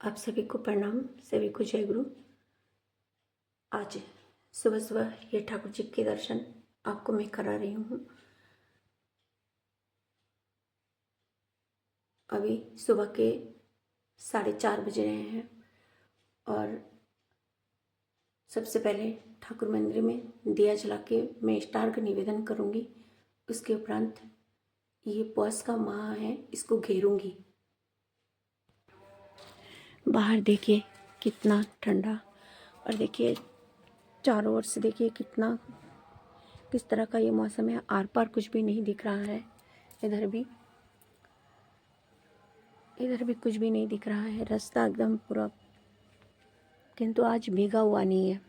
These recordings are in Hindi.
आप सभी को प्रणाम, सभी को जय गुरु। आज सुबह सुबह ये ठाकुर जी के दर्शन आपको मैं करा रही हूँ। अभी सुबह के 4:30 बज रहे हैं और सबसे पहले ठाकुर मंदिर में दिया जला के मैं स्टार का निवेदन करूँगी। उसके उपरांत ये पौष का माह है, इसको घेरूँगी। बाहर देखिए कितना ठंडा, और देखिए चारों ओर से देखिए किस तरह का ये मौसम है। आर पार कुछ भी नहीं दिख रहा है। इधर भी कुछ भी नहीं दिख रहा है। रास्ता एकदम पूरा, किंतु आज भीगा हुआ नहीं है।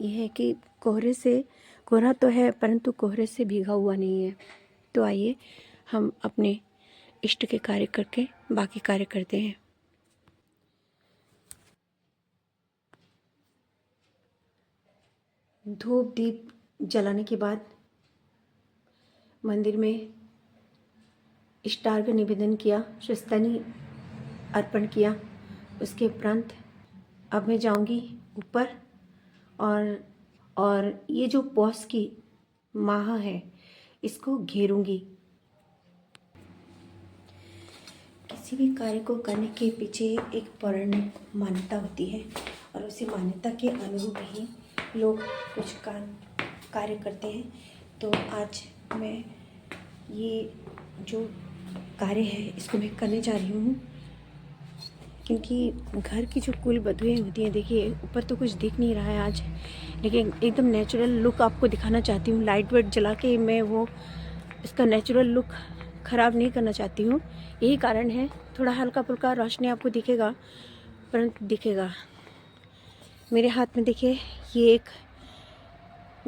यह है कि कोहरा तो है, परंतु कोहरे से भीगा हुआ नहीं है। तो आइए हम अपने इष्ट के कार्य करके बाकी कार्य करते हैं। धूप दीप जलाने के बाद मंदिर में स्टार का निवेदन किया, स्वस्तानी अर्पण किया। उसके उपरांत अब मैं जाऊंगी ऊपर और ये जो पौष की माह है इसको घेरूंगी। किसी भी कार्य को करने के पीछे एक पौराणिक मान्यता होती है और उसी मान्यता के अनुरूप ही लोग कुछ कार्य करते हैं। तो आज मैं ये जो कार्य है इसको मैं करने जा रही हूँ, क्योंकि घर की जो कुल वधुएँ होती हैं, देखिए ऊपर तो कुछ दिख नहीं रहा है आज, लेकिन एकदम नेचुरल लुक आपको दिखाना चाहती हूँ। लाइट वेट जला के मैं इसका नेचुरल लुक ख़राब नहीं करना चाहती हूँ। यही कारण है, थोड़ा हल्का फुल्का रोशनी आपको दिखेगा, परंतु दिखेगा। मेरे हाथ में देखिए ये एक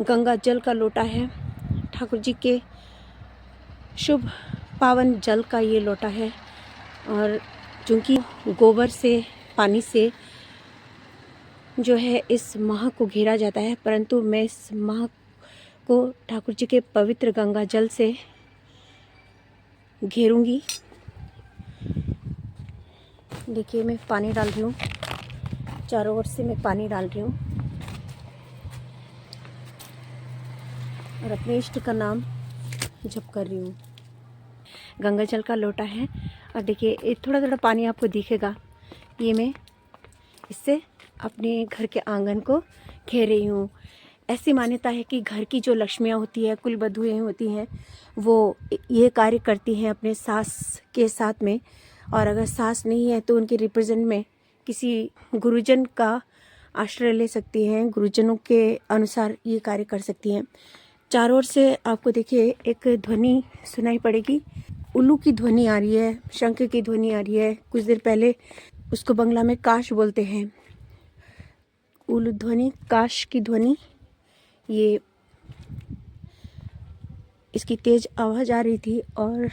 गंगा जल का लोटा है। ठाकुर जी के शुभ पावन जल का ये लोटा है, और चूँकि गोबर से, पानी से जो है इस माह को घेरा जाता है, परंतु मैं इस माह को ठाकुर जी के पवित्र गंगा जल से घेरूंगी। देखिए मैं पानी डाल रही हूँ, चारों ओर से मैं पानी डाल रही हूँ और अपने इष्ट का नाम जप कर रही हूँ। गंगा जल का लोटा है और देखिए थोड़ा थोड़ा पानी आपको दिखेगा। ये मैं इससे अपने घर के आंगन को घेर रही हूँ। ऐसी मान्यता है कि घर की जो लक्ष्मियाँ होती है, कुल वधुएँ होती हैं, वो ये कार्य करती हैं अपने सास के साथ में, और अगर सास नहीं है तो उनके रिप्रेजेंट में किसी गुरुजन का आश्रय ले सकती हैं। गुरुजनों के अनुसार ये कार्य कर सकती हैं। चारों ओर से आपको देखिए एक ध्वनि सुनाई पड़ेगी। उल्लू की ध्वनि आ रही है, शंख की ध्वनि आ रही है। कुछ देर पहले उसको बंगला में काश बोलते हैं, उल्लू ध्वनि, काश की ध्वनि। ये इसकी तेज आवाज़ आ रही थी और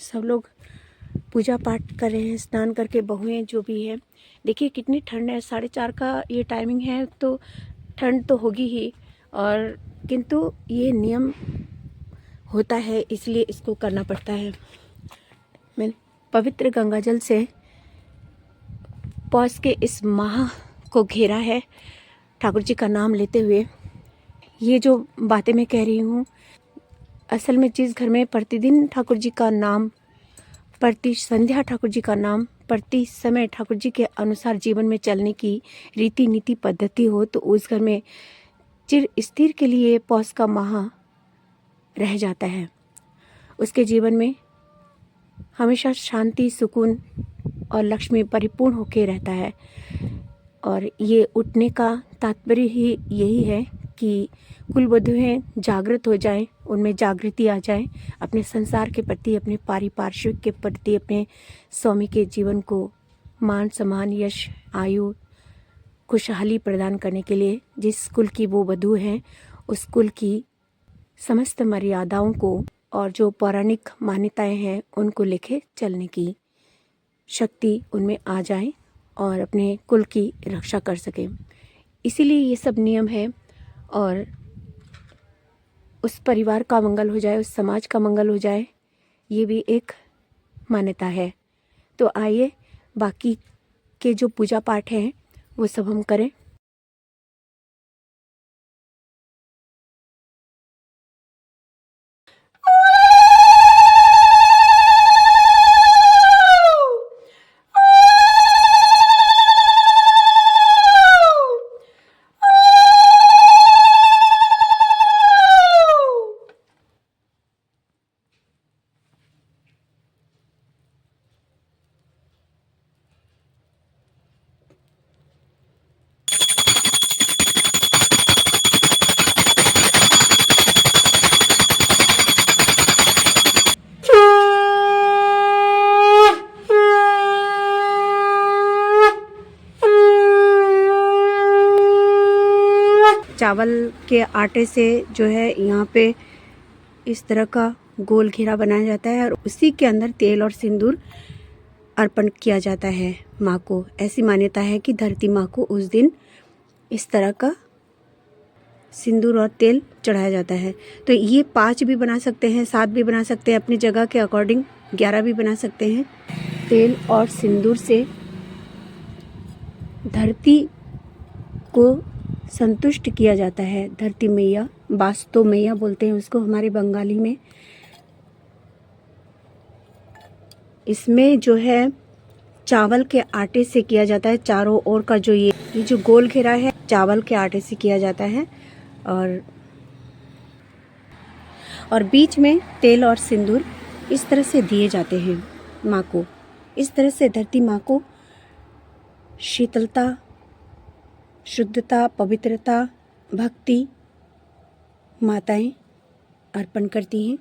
सब लोग पूजा पाठ कर रहे हैं, स्नान करके बहुएं जो भी है। देखिए कितनी ठंड है, 4:30 का ये टाइमिंग है, तो ठंड तो होगी ही, और किंतु ये नियम होता है इसलिए इसको करना पड़ता है। मैं पवित्र गंगाजल से पौष के इस माह को घेरा है ठाकुर जी का नाम लेते हुए। ये जो बातें मैं कह रही हूँ, असल में जिस घर में प्रतिदिन ठाकुर जी का नाम, प्रति संध्या ठाकुर जी का नाम, प्रति समय ठाकुर जी के अनुसार जीवन में चलने की रीति नीति पद्धति हो, तो उस घर में चिर स्थिर के लिए पौष का माह रह जाता है। उसके जीवन में हमेशा शांति, सुकून और लक्ष्मी परिपूर्ण होकर रहता है। और ये उठने का तात्पर्य ही यही है कि कुल वधुएं जागृत हो जाएं, उनमें जागृति आ जाए, अपने संसार के प्रति, अपने पारिपार्श्विक के प्रति, अपने स्वामी के जीवन को मान सम्मान, यश, आयु, खुशहाली प्रदान करने के लिए जिस कुल की वो वधु हैं, उस कुल की समस्त मर्यादाओं को और जो पौराणिक मान्यताएं हैं उनको लेके चलने की शक्ति उनमें आ जाए और अपने कुल की रक्षा कर सकें। इसीलिए ये सब नियम है, और उस परिवार का मंगल हो जाए, उस समाज का मंगल हो जाए, ये भी एक मान्यता है। तो आइए बाकी के जो पूजा पाठ हैं वो सब हम करें। चावल के आटे से जो है यहाँ पे इस तरह का गोल घेरा बनाया जाता है और उसी के अंदर तेल और सिंदूर अर्पण किया जाता है माँ को। ऐसी मान्यता है कि धरती माँ को उस दिन इस तरह का सिंदूर और तेल चढ़ाया जाता है। तो ये 5 भी बना सकते हैं, 7 भी बना सकते हैं, अपनी जगह के अकॉर्डिंग 11 भी बना सकते हैं। तेल और सिंदूर से धरती को संतुष्ट किया जाता है। धरती मैया, वास्तु मैया बोलते हैं उसको हमारे बंगाली में। इसमें जो है चावल के आटे से किया जाता है। चारों ओर का जो ये जो गोल घेरा है चावल के आटे से किया जाता है और बीच में तेल और सिंदूर इस तरह से दिए जाते हैं माँ को। इस तरह से धरती माँ को शीतलता, शुद्धता, पवित्रता, भक्ति माताएं अर्पण करती हैं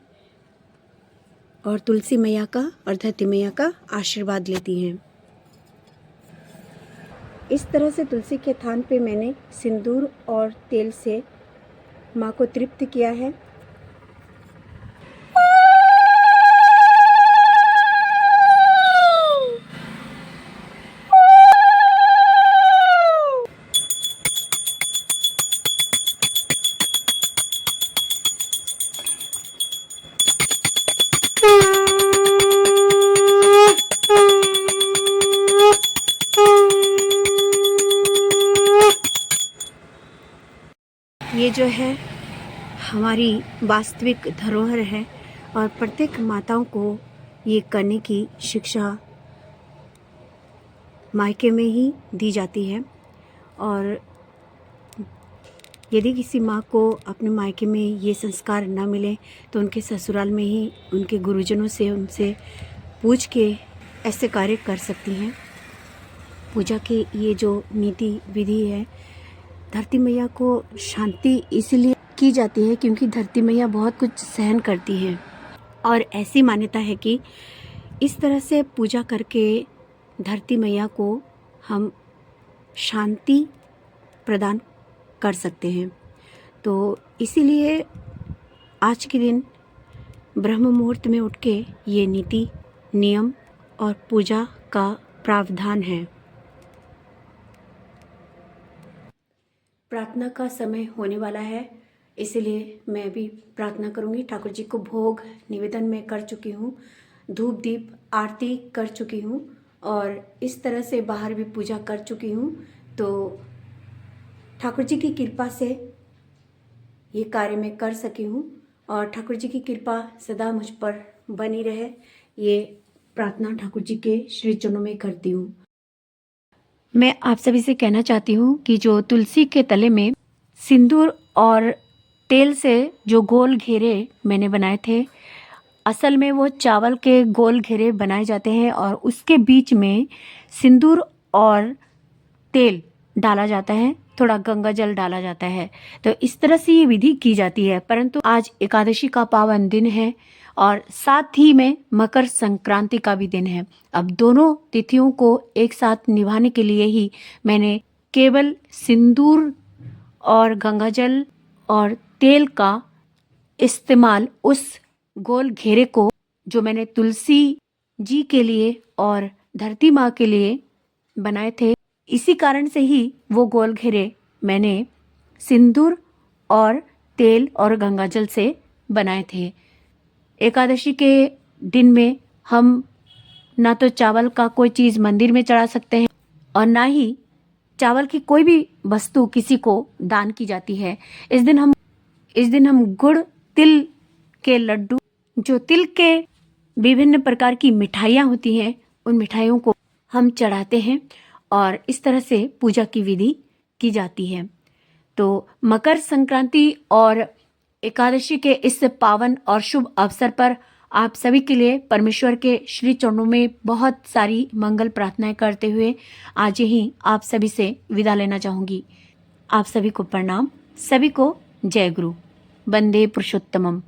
और तुलसी मैया का और धरती मैया का आशीर्वाद लेती हैं। इस तरह से तुलसी के थान पे मैंने सिंदूर और तेल से माँ को तृप्त किया है। ये जो है हमारी वास्तविक धरोहर है और प्रत्येक माताओं को ये करने की शिक्षा मायके में ही दी जाती है। और यदि किसी माँ को अपने मायके में ये संस्कार न मिले तो उनके ससुराल में ही उनके गुरुजनों से उनसे पूछ के ऐसे कार्य कर सकती हैं। पूजा की ये जो नीति विधि है, धरती मैया को शांति इसलिए की जाती है क्योंकि धरती मैया बहुत कुछ सहन करती है और ऐसी मान्यता है कि इस तरह से पूजा करके धरती मैया को हम शांति प्रदान कर सकते हैं। तो इसीलिए आज के दिन ब्रह्म मुहूर्त में उठ के ये नीति, नियम और पूजा का प्रावधान है। प्रार्थना का समय होने वाला है, इसलिए मैं भी प्रार्थना करूंगी। ठाकुर जी को भोग निवेदन में कर चुकी हूँ, धूप दीप आरती कर चुकी हूँ और इस तरह से बाहर भी पूजा कर चुकी हूँ। तो ठाकुर जी की कृपा से ये कार्य मैं कर सकी हूँ और ठाकुर जी की कृपा सदा मुझ पर बनी रहे, ये प्रार्थना ठाकुर जी के श्री चरणों में करती हूँ। मैं आप सभी से कहना चाहती हूँ कि जो तुलसी के तले में सिंदूर और तेल से जो गोल घेरे मैंने बनाए थे, असल में वो चावल के गोल घेरे बनाए जाते हैं और उसके बीच में सिंदूर और तेल डाला जाता है, थोड़ा गंगा जल डाला जाता है। तो इस तरह से ये विधि की जाती है। परंतु आज एकादशी का पावन दिन है और साथ ही में मकर संक्रांति का भी दिन है। अब दोनों तिथियों को एक साथ निभाने के लिए ही मैंने केवल सिंदूर और गंगाजल और तेल का इस्तेमाल उस गोल घेरे को जो मैंने तुलसी जी के लिए और धरती माँ के लिए बनाए थे, इसी कारण से ही वो गोल घेरे मैंने सिंदूर और तेल और गंगाजल से बनाए थे। एकादशी के दिन में हम ना तो चावल का कोई चीज़ मंदिर में चढ़ा सकते हैं और ना ही चावल की कोई भी वस्तु किसी को दान की जाती है। इस दिन हम गुड़, तिल के लड्डू, जो तिल के विभिन्न प्रकार की मिठाइयाँ होती हैं, उन मिठाइयों को हम चढ़ाते हैं और इस तरह से पूजा की विधि की जाती है। तो मकर संक्रांति और एकादशी के इस पावन और शुभ अवसर पर आप सभी के लिए परमेश्वर के श्री चरणों में बहुत सारी मंगल प्रार्थनाएं करते हुए आज ही आप सभी से विदा लेना चाहूँगी। आप सभी को प्रणाम, सभी को जय गुरु, वंदे पुरुषोत्तमम।